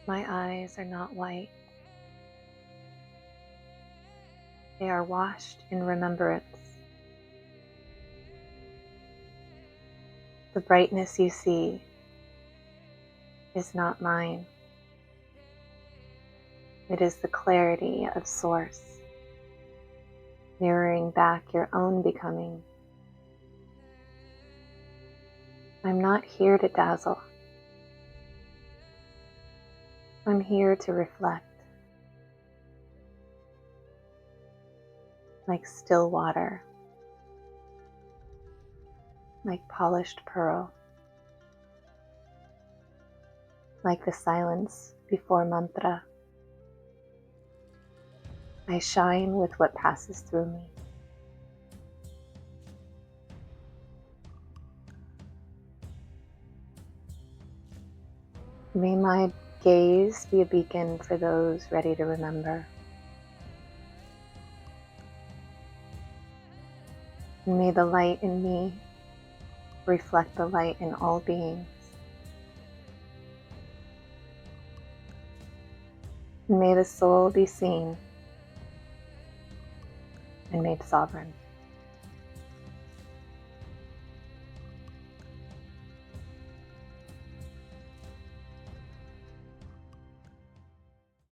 My eyes are not white. They are washed in remembrance. The brightness you see is not mine. It is the clarity of Source, mirroring back your own becoming. I'm not here to dazzle. I'm here to reflect, like still water, like polished pearl, like the silence before mantra. I shine with what passes through me. May my gaze be a beacon for those ready to remember. And may the light in me reflect the light in all beings. And may the soul be seen and made sovereign.